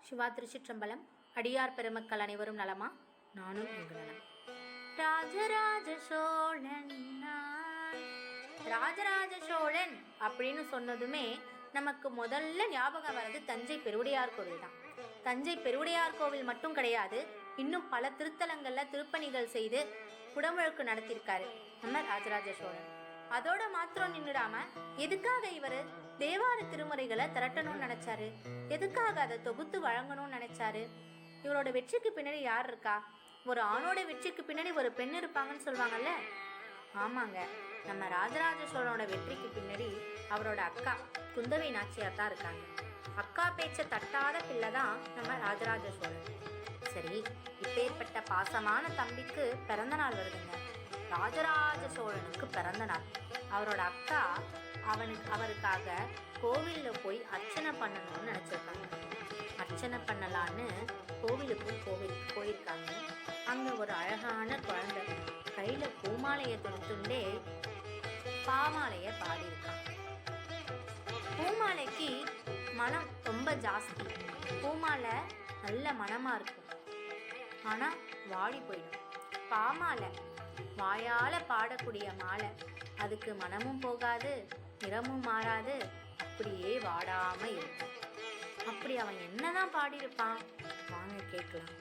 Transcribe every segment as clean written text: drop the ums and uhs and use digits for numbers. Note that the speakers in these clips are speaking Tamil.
சிவா திருச்சிற்றம்பலம். அடியார் பெருமக்கள் அனைவரும் நலமா? நானும் இங்கு நலம். ராஜராஜ சோழன். ராஜராஜ சோழன் அப்படின்னு சொன்னதுமே நமக்கு முதல்ல ஞாபகம் வர்றது தஞ்சை பெருவுடையார் கோவில் தான். தஞ்சை பெருவுடையார் கோவில் மட்டும் கிடையாது, இன்னும் பல திருத்தலங்கள்ல திருப்பணிகள் செய்து குடமுழுக்கு நடத்தியிருக்காரு நம்ம ராஜராஜ சோழன். அதோட மாத்திரம் நின்றுடாம எதுக்காக இவரு தேவார திருமுறைகளை திரட்டணும்னு நினைச்சாரு? எதுக்காக அதை தொகுத்து வழங்கணும்னு நினைச்சாரு? இவரோட வெற்றிக்கு பின்னாடி யார் இருக்கா? ஒரு ஆணோட வெற்றிக்கு பின்னாடி ஒரு பெண் இருப்பாங்கன்னு சொல்லுவாங்கல்ல. ஆமாங்க, நம்ம ராஜராஜ சோழனோட வெற்றிக்கு பின்னாடி அவரோட அக்கா குந்தவை நாச்சியார் தான் இருக்காங்க. அக்கா பேச்ச தட்டாத பிள்ளை தான் நம்ம ராஜராஜ சோழன். சரி, இப்பேற்பட்ட பாசமான தம்பிக்கு பிறந்த நாள் வருதுங்க. ராஜராஜ சோழனுக்கு பிறந்த நாள். அவரோட அக்கா அவருக்காக கோவிலில் போய் அர்ச்சனை பண்ணணும்னு நினச்சிருக்காங்க. அர்ச்சனை பண்ணலான்னு கோவிலுக்கு போயிருக்காங்க. அங்கே ஒரு அழகான குழந்தை கையில் பூமாலையை தொடுத்துண்டே பாமாலையை பாடியிருக்காங்க. பூமாலைக்கு மனம் ரொம்ப ஜாஸ்தி. பூமாலை நல்ல மனமாக இருக்கும், ஆனால் வாடி போயிடும். பாமாலை வாயால் பாடக்கூடிய மாலை, அதுக்கு மனமும் போகாது, நிறமும் மாறாது, அப்படியே வாடாம இருக்கும். அப்படி அவன் என்னதான் பாடியிருப்பான்? வாங்க கேட்கலாம்.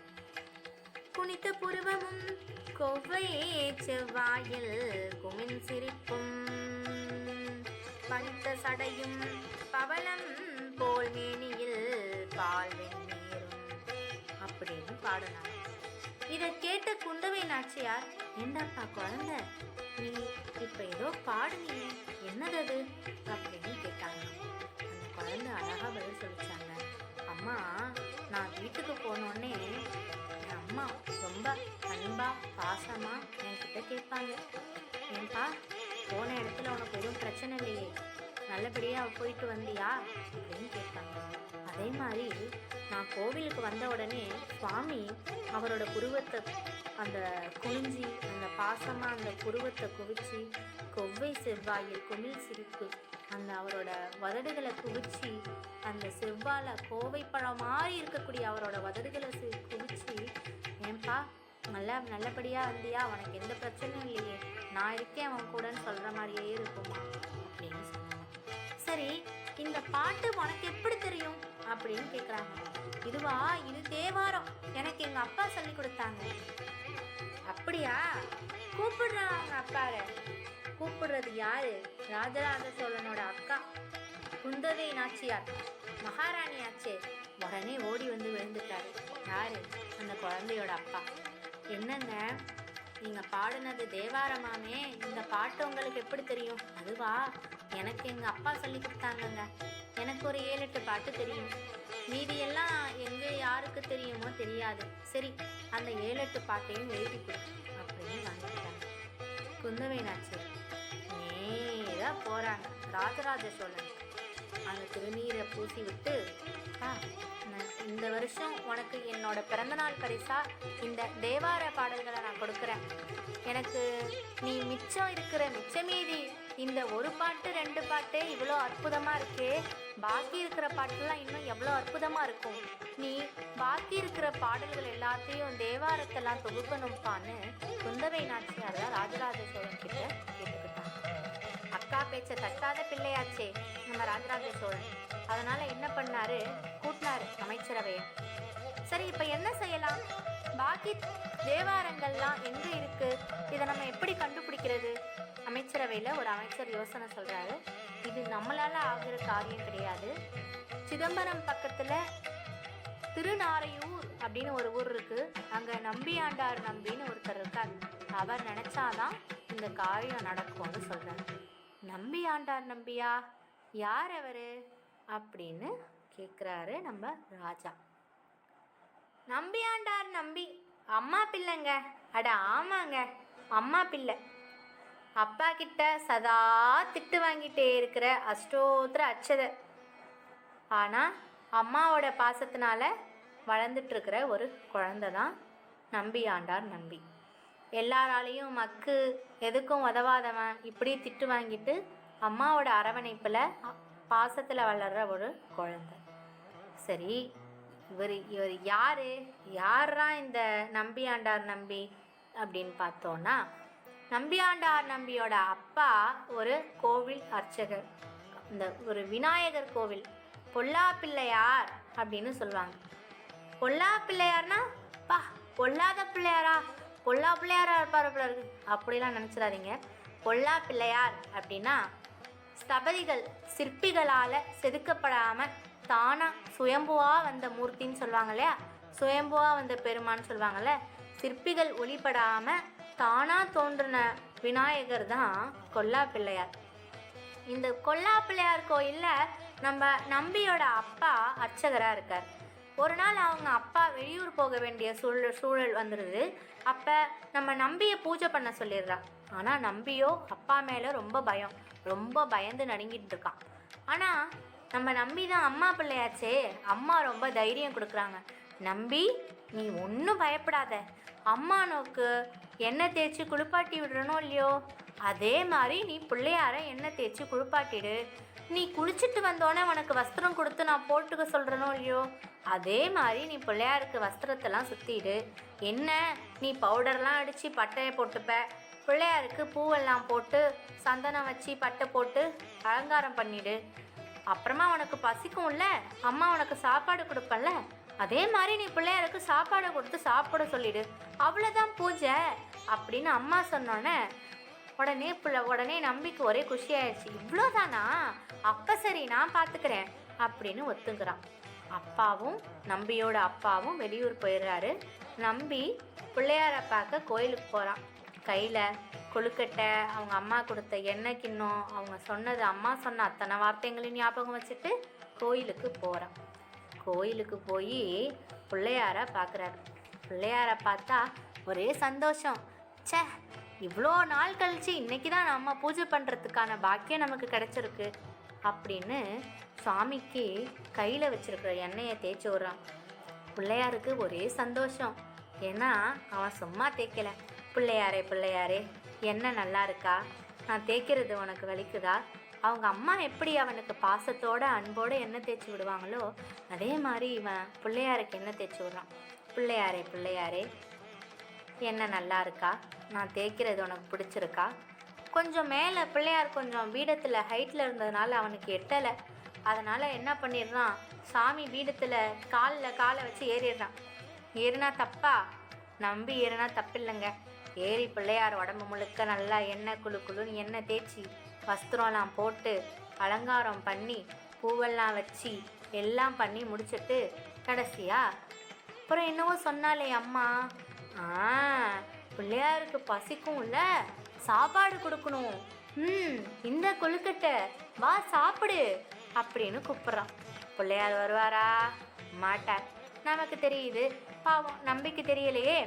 குனித்த புருவமும் கொவ்வையே செவ்வாயில் குமின் சிரிப்பும் பனித்த சடையும் பவளம் போல் மேனியில் பால் வெந்நீரும் அப்படின்னு பாடினான். இதை கேட்ட குந்தவை நாச்சியார், என்னப்பா குழந்தை, நீ இப்ப ஏதோ பாடுனீங்க, என்னது அது அப்படின்னு கேட்டாங்க. அந்த குழந்தை அழகா பதில் சொல்லிச்சாங்க. அம்மா, நான் வீட்டுக்கு போனோடனே என் அம்மா ரொம்ப அன்பா பாசமா என்கிட்ட கேட்பாங்க, ஏன்பா போன இடத்துல உனக்கு எதுவும் பிரச்சனை இல்லையே, நல்லபடியா போயிட்டு வந்தியா அப்படின்னு கேட்பாங்க. அதே மாதிரி நான் கோவிலுக்கு வந்த உடனே சுவாமி அவரோட புருவத்தை அந்த குனிஞ்சி அந்த பாசமா அந்த புருவத்தை குவிச்சு கொவ்வை செவ்வாயில் குமிழ் சிரிப்பு அந்த அவரோட வதடுகளை குவிச்சு அந்த செவ்வாழை கோவை பழம் மாதிரி இருக்கக்கூடிய அவரோட வதடுகளை குவிச்சு, ஏன்பா நல்லபடியா வந்தியா, உனக்கு எந்த பிரச்சனையும் இல்லையே, நான் இருக்கேன் அவன் கூடன்னு சொல்ற மாதிரியே இருக்குமா அப்படின்னு சொன்னாங்க. சரி, இந்த பாட்டு உனக்கு எப்படி தெரியும் அப்படின்னு கேட்குறாங்க. இதுவா, இது தேவாரம், எனக்கு எங்க அப்பா சொல்லி கொடுத்தாங்க. அப்படியா? கூப்பிடுறான் அவங்க அப்பார. கூப்பிடுறது யாரு? ராஜராஜ சோழனோட அக்கா குந்தவை நாச்சியார், மகாராணி ஆச்சே. உடனே ஓடி வந்து விழுந்துட்டாரு. யாரு? அந்த குழந்தையோட அப்பா. என்னங்க, நீங்க பாடினது தேவாரமாமே, இந்த பாட்டு உங்களுக்கு எப்படி தெரியும்? அதுவா, எனக்கு எங்க அப்பா சொல்லி கொடுத்தாங்கங்க. எனக்கு ஒரு 7-8 பாட்டு தெரியும், மீதியெல்லாம் எங்கே யாருக்கு தெரியுமோ தெரியாது. சரி, அந்த 7-8 பாட்டையும் எழுதி கொடு அப்படின்னு வாங்கிட்டாங்க. குந்தவை நாச்சியார் நேராக போகிறாங்க ராஜராஜ சோழன். அந்த திருநீரை பூசி விட்டு, இந்த வருஷம் உனக்கு என்னோட பிறந்தநாள் பரிசா இந்த தேவார பாடல்களை நான் கொடுக்குறேன். எனக்கு நீ மிச்சம் மீதி இந்த ஒரு பாட்டு 2 பாட்டு இவ்வளோ அற்புதமாக இருக்கே, பாக்கி இருக்கிற பாட்டெல்லாம் இன்னும் எவ்வளோ அற்புதமாக இருக்கும். நீ பாக்கி இருக்கிற பாடல்கள் எல்லாத்தையும் தேவாரத்தெல்லாம் தொகுக்கணும்பான்னு குந்தவை நாச்சியார் ராஜராஜ சோழன் கிட்ட கேட்டுக்கிட்டாங்க. அக்கா பேச்ச தட்டாத பிள்ளையாச்சே நம்ம ராஜராஜ சோழன். அதனால என்ன பண்ணாரு? கூட்டினாரு அமைச்சரவையை. சரி, இப்போ என்ன செய்யலாம்? பாக்கி தேவாரங்கள்லாம் எங்கே இருக்கு? இதை நம்ம எப்படி கண்டுபிடிக்கிறது? அமைச்சரவையில் ஒரு அமைச்சர் யோசனை சொல்கிறாரு. இது நம்மளால் ஆகிற காரியம் கிடையாது. சிதம்பரம் பக்கத்தில் திருநாரையூர் அப்படின்னு ஒரு ஊர் இருக்குது. அங்கே நம்பியாண்டார் நம்பின்னு ஒருத்தர் இருக்கார். அவர் நினச்சாதான் இந்த காரியம் நடக்கும்னு சொல்கிறார். நம்பியாண்டார் நம்பியா? யார் அவர் அப்படின்னு கேட்குறாரு நம்ம ராஜா. நம்பியாண்டார் நம்பி அம்மா பிள்ளைங்க. அட ஆமாங்க, அம்மா பிள்ளை. அப்பா கிட்ட சதா திட்டு வாங்கிட்டே இருக்கிற அஷ்டோத்திர அச்சதை, ஆனால் அம்மாவோட பாசத்தினால வளர்ந்துட்டுருக்கிற ஒரு குழந்தை தான் நம்பியாண்டார் நம்பி. எல்லாராலையும் மக்கு எதுக்கும் உதவாதவன் இப்படி திட்டு வாங்கிட்டு அம்மாவோட அரவணைப்பில் பாசத்தில் வளர்கிற ஒரு குழந்தை. சரி, இவர் யாரு? யாரா இந்த நம்பியாண்டார் நம்பி அப்படின்னு பார்த்தோன்னா, நம்பியாண்டார் நம்பியோட அப்பா ஒரு கோவில் அர்ச்சகர். இந்த ஒரு விநாயகர் கோவில் பொல்லா பிள்ளையார் அப்படின்னு சொல்லுவாங்க. பொல்லா பிள்ளையார்னா பா பொல்லாத பிள்ளையாரா, பொல்லா பிள்ளையாரா இருப்பார் போல இருக்கு அப்படிலாம் நினச்சிடாதீங்க. பொல்லா பிள்ளையார் அப்படின்னா ஸ்தபதிகள் சிற்பிகளால் செதுக்கப்படாமல் தானா சுயம்புவாக வந்த மூர்த்தின்னு சொல்லுவாங்க இல்லையா, சுயம்புவாக வந்த பெருமான்னு சொல்லுவாங்கள்ல, சிற்பிகள் ஒளிப்படாமல் தானாக தோன்றின விநாயகர் தான் கொல்லா பிள்ளையார். இந்த கொல்லா பிள்ளையார் கோயிலில் நம்ம நம்பியோட அப்பா அர்ச்சகராக இருக்கார். ஒரு நாள் அவங்க அப்பா வெளியூர் போக வேண்டிய சூழல் வந்துடுது. அப்போ நம்ம நம்பியை பூஜை பண்ண சொல்லிடுறா. ஆனால் நம்பியோ அப்பா மேலே ரொம்ப பயந்து நடுங்கிட்டு இருக்கான். ஆனால் நம்ம நம்பி தான் அம்மா பிள்ளையாச்சே, அம்மா ரொம்ப தைரியம் கொடுக்குறாங்க. நம்பி, நீ ஒன்றும் பயப்படாத, அம்மா நோக்கு எண்ணெய் தேய்ச்சி குளிப்பாட்டி விடுறனோ இல்லையோ, அதே மாதிரி நீ பிள்ளையார எண்ணெய் தேய்ச்சி குளிப்பாட்டிடு. நீ குளிச்சுட்டு வந்தோடனே உனக்கு வஸ்திரம் கொடுத்து நான் போட்டுக்க சொல்கிறனோ இல்லையோ, அதே மாதிரி நீ பிள்ளையாருக்கு வஸ்திரத்தெல்லாம் சுற்றிடு. என்ன நீ பவுடர்லாம் அடித்து பட்டையை போட்டுப்ப, பிள்ளையாருக்கு பூவெல்லாம் போட்டு சந்தனம் வச்சு பட்டை போட்டு அலங்காரம் பண்ணிடு. அப்புறமா உனக்கு பசிக்கும்ல, அம்மா உனக்கு சாப்பாடு கொடுப்பல்ல, அதே மாதிரி நீ பிள்ளையாருக்கு சாப்பாடு கொடுத்து சாப்பிட சொல்லிடு. அவ்வளோதான் பூஜை அப்படின்னு அம்மா சொன்னோன்னே உடனே நம்பிக்கு ஒரே குஷியாயிடுச்சு. இவ்வளோதானா, அப்போ சரி நான் பார்த்துக்கிறேன் அப்படின்னு ஒத்துக்கிறான். நம்பியோட அப்பாவும் வெளியூர் போயிடுறாரு. நம்பி பிள்ளையாரை பார்க்க கோயிலுக்கு போகிறான். கையில் கொழுக்கட்டை, அவங்க அம்மா கொடுத்த எண்ணெய் கிண்ணம், அவங்க சொன்னது அம்மா சொன்ன அத்தனை வார்த்தைங்களையும் ஞாபகம் வச்சுட்டு கோயிலுக்கு போகிறான். கோயிலுக்கு போய் பிள்ளையாரை பார்க்குறாரு. பிள்ளையாரை பார்த்தா ஒரே சந்தோஷம். ச்சே, இவ்வளோ நாள் கழிச்சு இன்றைக்கி தான் நம்ம பூஜை பண்ணுறதுக்கான பாக்கியம் நமக்கு கிடச்சிருக்கு அப்படின்னு சுவாமிக்கு கையில் வச்சுருக்கிற எண்ணெயை தேய்ச்சி விட்றான். பிள்ளையாருக்கு ஒரே சந்தோஷம். ஏன்னா அவன் சும்மா தேய்க்கலை. பிள்ளையாரே எண்ணெய் நல்லா இருக்கா, நான் தேய்க்கிறது உனக்கு வலிக்குதா, அவங்க அம்மா எப்படி அவனுக்கு பாசத்தோடு அன்போடு எண்ணெய் தேய்ச்சி விடுவாங்களோ அதே மாதிரி இவன் பிள்ளையாருக்கு எண்ணெய் தேய்ச்சி விட்றான். பிள்ளையாரே எண்ணெய் நல்லா இருக்கா, நான் தேய்க்கிறது உனக்கு பிடிச்சிருக்கா. கொஞ்சம் மேலே பிள்ளையார் கொஞ்சம் பீடத்தில் ஹைட்டில் இருந்ததுனால அவனுக்கு எட்டலை. அதனால் என்ன பண்ணிடுறான், சாமி பீடத்தில் காலை வச்சு ஏறினா தப்பா? நம்பி ஏறினா தப்பில்லைங்க. ஏறி பிள்ளையார் உடம்பு முழுக்க நல்லா எண்ணெய் குழுன்னு எண்ணெய் தேய்ச்சி வஸ்திரம்லாம் போட்டு அலங்காரம் பண்ணி பூவெல்லாம் வச்சு எல்லாம் பண்ணி முடிச்சுட்டு கடைசியா அப்புறம் என்னவோ சொன்னாலே அம்மா, பிள்ளையாருக்கு பசிக்கும்ல, சாப்பாடு கொடுக்கணும், இந்த கொழுக்கட்டை வா சாப்பிடு அப்படின்னு கூப்பிட்றான். பிள்ளையார் வருவாரா? மாட்டார். நமக்கு தெரியுது, பாவம் நம்பிக்கை தெரியலையே.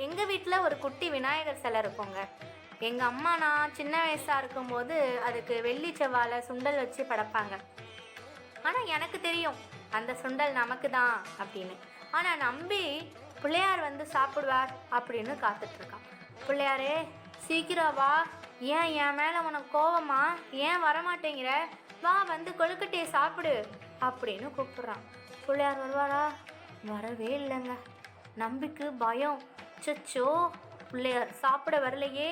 எங்கள் வீட்டில் ஒரு குட்டி விநாயகர் சிலை இருக்குங்க. எங்கள் அம்மா நான் சின்ன வயசாக இருக்கும்போது அதுக்கு வெள்ளி செவ்வாழை சுண்டல் வச்சு படைப்பாங்க. ஆனால் எனக்கு தெரியும் அந்த சுண்டல் நமக்கு தான் அப்படின்னு. ஆனால் நம்பி பிள்ளையார் வந்து சாப்பிடுவார் அப்படின்னு காத்துட்ருக்கான். பிள்ளையாரே சீக்கிரம் வா, ஏன் என் மேலே உனக்கு கோவமா, ஏன் வரமாட்டேங்கிற, வா வந்து கொழுக்கட்டையை சாப்பிடு அப்படின்னு கூப்பிட்றான். பிள்ளையார் வருவாரா? வரவே இல்லைங்க. நம்பிக்கு பயம். சச்சோ, பிள்ளையார் சாப்பிட வரலையே,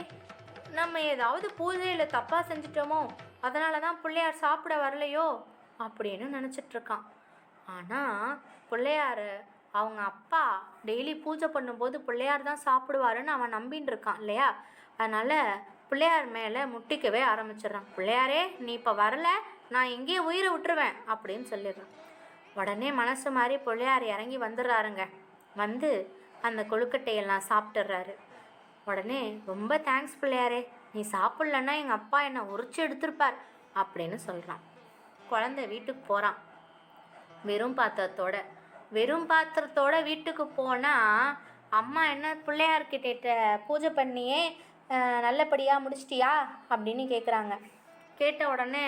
நம்ம ஏதாவது பூஜையில் தப்பாக செஞ்சிட்டோமோ, அதனால தான் பிள்ளையார் சாப்பிட வரலையோ அப்படின்னு நினச்சிட்ருக்கான். ஆனால் பிள்ளையார் அவங்க அப்பா டெய்லி பூஜை பண்ணும்போது பிள்ளையார் தான் சாப்பிடுவாருன்னு அவன் நம்பின்னு இருக்கான் இல்லையா. அதனால் பிள்ளையார் மேலே முட்டிக்கவே ஆரம்பிச்சிடுறான். பிள்ளையாரே நீ இப்போ வரலை, நான் எங்கேயே உயிரை விட்டுருவேன் அப்படின்னு சொல்லிடுறான். உடனே மனசு மாதிரி பிள்ளையார் இறங்கி வந்துடுறாருங்க. வந்து அந்த கொழுக்கட்டையெல்லாம் சாப்பிட்டுடுறாரு. உடனே ரொம்ப தேங்க்ஸ் பிள்ளையாரே, நீ சாப்பிட்லன்னா எங்கள் அப்பா என்னை உரிச்சு எடுத்திருப்பார் அப்படின்னு சொல்கிறான். குழந்தை வீட்டுக்கு போகிறான் வெறும் பாத்திரத்தோட வீட்டுக்கு போனால் அம்மா என்ன பிள்ளையார்கிட்ட பூஜை பண்ணியே நல்லபடியாக முடிச்சிட்டியா அப்படின்னு கேட்குறாங்க. கேட்ட உடனே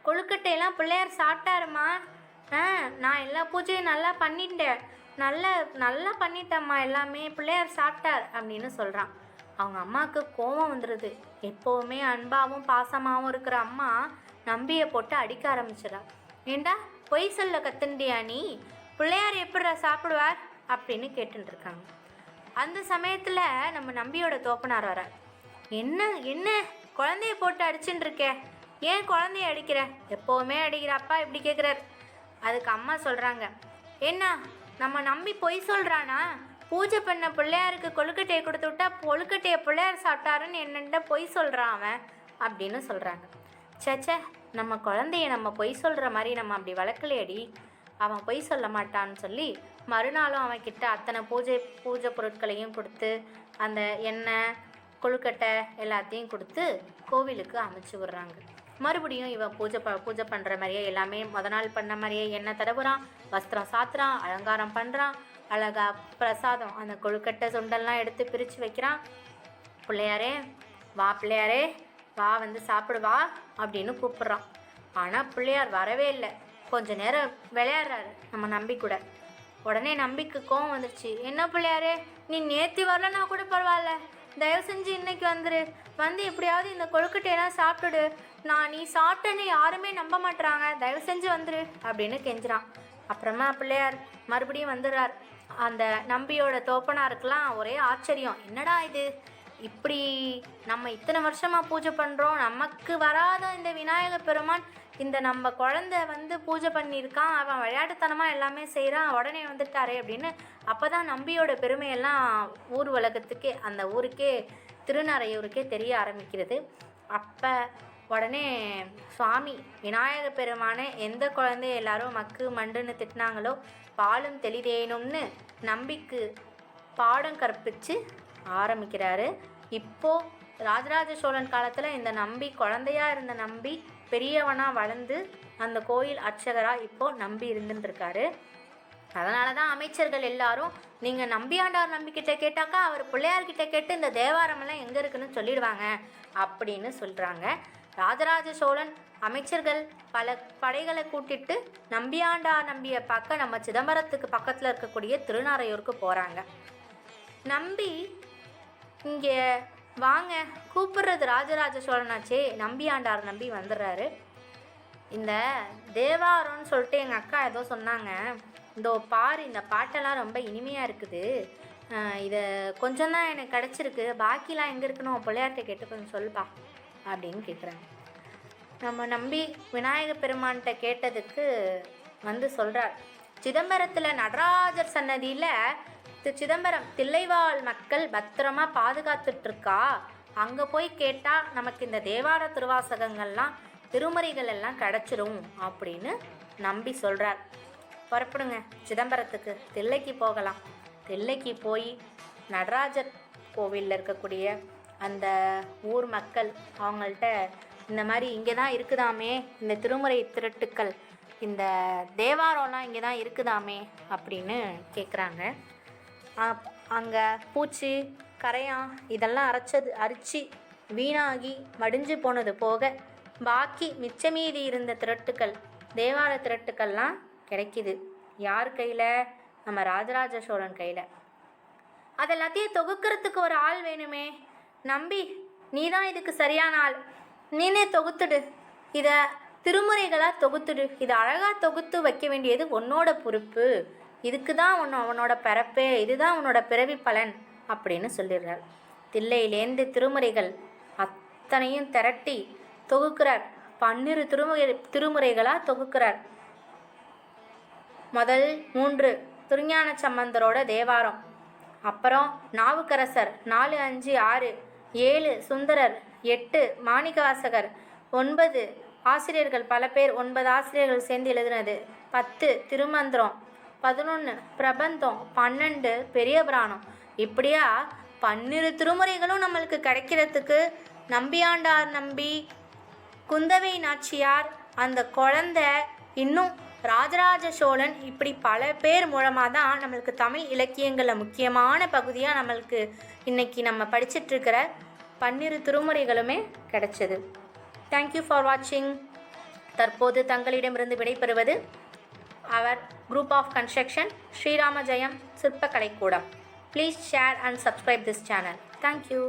கொழுக்கட்டையெல்லாம் பிள்ளையார் சாப்பிட்டாருமா, நான் எல்லா பூஜையும் நல்லா பண்ணிட்டேன், நல்லா பண்ணிட்டேம்மா, எல்லாமே பிள்ளையார் சாப்பிட்டார் அப்படின்னு சொல்கிறான். அவங்க அம்மாவுக்கு கோபம் வந்துடுது. எப்போவுமே அன்பாகவும் பாசமாகவும் இருக்கிற அம்மா நம்பியை போட்டு அடிக்க ஆரம்பிச்சிடா. ஏண்டா பொய் சொல்ல கத்துண்டியா நீ, பிள்ளையார் எப்படி சாப்பிடுவார் அப்படின்னு கேட்டுருக்காங்க. அந்த சமயத்தில் நம்ம நம்பியோட தோப்பனார் வர, என்ன என்ன குழந்தைய போட்டு அடிச்சுட்டு இருக்கே, ஏன் குழந்தைய அடிக்கிற, எப்போவுமே அடிக்கிற அப்பா இப்படி கேட்குறாரு. அதுக்கு அம்மா சொல்கிறாங்க, என்ன நம்ம நம்பி பொய் சொல்கிறானா, பூஜை பண்ண பிள்ளையாருக்கு கொழுக்கட்டையை கொடுத்து விட்டா கொழுக்கட்டையை பிள்ளையார் சாப்பிட்டாருன்னு என்னென்ன பொய் சொல்கிறான் அவன் அப்படின்னு சொல்கிறாங்க. சேச்சே, நம்ம குழந்தைய நம்ம பொய் சொல்கிற மாதிரி நம்ம அப்படி வளர்க்கலையடி, அவன் பொய் சொல்ல மாட்டான்னு சொல்லி மறுநாளும் அவன்கிட்ட அத்தனை பூஜை பொருட்களையும் கொடுத்து அந்த எண்ணெய் கொழுக்கட்டை எல்லாத்தையும் கொடுத்து கோவிலுக்கு அமைச்சு விடுறாங்க. மறுபடியும் இவன் பூஜை பண்ணுற மாதிரியே எல்லாமே நாள் பண்ண மாதிரியே எண்ணெய் தடவுறான், வஸ்திரம் சாத்துறான், அலங்காரம் பண்ணுறான், அழகா பிரசாதம் அந்த கொழுக்கட்டை சுண்டெல்லாம் எடுத்து பிரித்து வைக்கிறான். பிள்ளையாரே வா, பிள்ளையாரே வா, வந்து சாப்பிடுவா அப்படின்னு கூப்பிட்றான். ஆனால் பிள்ளையார் வரவே இல்லை. கொஞ்ச நேரம் விளையாடுறாரு நம்ம நம்பி கூட. உடனே நம்பிக்கு கோவம் வந்துடுச்சு. என்ன பிள்ளையாரே, நீ நேற்று வரலன்னா கூட பரவாயில்ல, தயவு செஞ்சு இன்னைக்கு வந்துரு, வந்து எப்படியாவது இந்த கொழுக்கட்டையெல்லாம் சாப்பிட்டுடு, நீ சாப்பிட்டேன்னு யாருமே நம்ப மாட்டுறாங்க, தயவு செஞ்சு வந்துரு அப்படின்னு கெஞ்சுறான். அப்புறமா பிள்ளையார் மறுபடியும் வந்துடுறார். அந்த நம்பியோட தோப்பனாருக்கெல்லாம் ஒரே ஆச்சரியம், என்னடா இது, இப்படி நம்ம இத்தனை வருஷமாக பூஜை பண்ணுறோம், நமக்கு வராத இந்த விநாயக பெருமான் இந்த நம்ம குழந்தை வந்து பூஜை பண்ணியிருக்கான், அவன் விளையாட்டுத்தனமாக எல்லாமே செய்கிறான், உடனே வந்துட்டாரே அப்படின்னு. அப்போ தான் நம்பியோட பெருமையெல்லாம் ஊர் உலகத்துக்கே, அந்த ஊருக்கே, திருநறையூருக்கே தெரிய ஆரம்பிக்கிறது. அப்போ உடனே சுவாமி விநாயக பெருமானை எந்த குழந்தைய எல்லாரும் மக்கு மண்டுன்னு திட்டினாங்களோ பாலும் தெளிதேனும்னு நம்பிக்கு பாடம் கற்பித்து ஆரம்பிக்கிறாரு. இப்போது ராஜராஜ சோழன் காலத்தில் இந்த நம்பி குழந்தையாக இருந்த நம்பி பெரியவனாக வளர்ந்து அந்த கோயில் அர்ச்சகராக இப்போது நம்பி இருந்துட்டுருக்காரு. அதனால தான் அமைச்சர்கள் எல்லாரும் நீங்கள் நம்பியாண்டார் நம்பிக்கிட்ட கேட்டாக்கா அவர் பிள்ளையார்கிட்ட கேட்டு இந்த தேவாரமெல்லாம் எங்கே இருக்குன்னு சொல்லிடுவாங்க அப்படின்னு சொல்கிறாங்க. ராஜராஜ சோழன் அமைச்சர்கள் பல படைகளை கூட்டிட்டு நம்பியாண்டார் நம்பியை பார்க்க நம்ம சிதம்பரத்துக்கு பக்கத்தில் இருக்கக்கூடிய திருநாரையூருக்கு போகிறாங்க. நம்பி இங்கே வாங்க கூப்பிடுறது ராஜராஜ சோழனாச்சே, நம்பியாண்டார் நம்பி வந்துடுறாரு. இந்த தேவாரம்னு சொல்லிட்டு எங்கள் அக்கா ஏதோ சொன்னாங்க, இதோ பாரு, இந்த பாட்டெல்லாம் ரொம்ப இனிமையாக இருக்குது, இதை கொஞ்சம் தான் எனக்கு கிடச்சிருக்கு, பாக்கிலாம் எங்கே இருக்குன்னு பிள்ளையார்கிட்ட கேட்டு கொஞ்சம் சொல்லுப்பா அப்படின்னு கேட்குறாங்க. நம்ம நம்பி விநாயக பெருமான்கிட்ட கேட்டதுக்கு வந்து சொல்கிறார், சிதம்பரத்தில் நடராஜர் சன்னதியில் சிதம்பரம் தில்லைவாழ் மக்கள் பத்திரமா பாதுகாத்துட்ருக்கா, அங்கே போய் கேட்டால் நமக்கு இந்த தேவார திருவாசகங்கள்லாம் திருமுறைகள் எல்லாம் கிடச்சிரும் அப்படின்னு நம்பி சொல்கிறார். புறப்படுங்க சிதம்பரத்துக்கு, தில்லைக்கு போகலாம். தில்லைக்கு போய் நடராஜர் கோவிலில் இருக்கக்கூடிய அந்த ஊர் மக்கள் அவங்கள்ட்ட இந்த மாதிரி இங்கே தான் இருக்குதாமே இந்த திருமுறை திருட்டுக்கள், இந்த தேவாரம்லாம் இங்கே தான் இருக்குதாமே அப்படின்னு கேட்குறாங்க. அங்கே பூச்சி கரையான் இதெல்லாம் அரிச்சு வீணாகி மடிஞ்சு போனது போக பாக்கி மிச்சமீதி இருந்த திரட்டுக்கள், தேவார திரட்டுக்கள்லாம் கிடைக்கிது. யார் கையில்? நம்ம ராஜராஜ சோழன் கையில். அதெல்லாத்தையும் தொகுக்கிறதுக்கு ஒரு ஆள் வேணுமே. நம்பி நீ தான் இதுக்கு சரியான ஆள், நீனே தொகுத்துடு, இதை திருமுறைகளாக தொகுத்துடு, இதை அழகாக தொகுத்து வைக்க வேண்டியது உன்னோட பொறுப்பு, இதுக்கு தான் உன்னோட பிறப்பே, இதுதான் உன்னோட பிறவி பலன் அப்படின்னு சொல்லிடுறார். தில்லையிலேந்து திருமுறைகள் அத்தனையும் திரட்டி தொகுக்கிறார். 12 திருமுறைகளாக தொகுக்கிறார். முதல் 3 திருஞான சம்பந்தரோட தேவாரம், அப்புறம் நாவுக்கரசர் 4, 5, 6, 7 சுந்தரர், 8 மாணிக்கவாசகர், 9 ஆசிரியர்கள் பல பேர் 9 ஆசிரியர்கள் சேர்ந்து எழுதினது, 10 திருமந்திரம், 11 பிரபந்தம், 12 பெரிய புராணம். இப்படியா 12 திருமுறைகளும் நம்மளுக்கு கிடைக்கிறதுக்கு நம்பியாண்டார் நம்பி, குந்தவை நாச்சியார், அந்த குழந்தை, இன்னும் ராஜராஜ சோழன், இப்படி பல பேர் மூலமாக தான் நம்மளுக்கு தமிழ் இலக்கியங்களில் முக்கியமான பகுதியாக நம்மளுக்கு இன்றைக்கி நம்ம படிச்சிட்ருக்கிற 12 திருமுறைகளுமே கிடைச்சது. தேங்க்யூ ஃபார் வாட்சிங். தற்போது தங்களிடமிருந்து விடைபெறுவது அவர் group of construction Srirama Jayam சிற்பக்கலைக்கூடம். Please share and subscribe this channel. Thank you.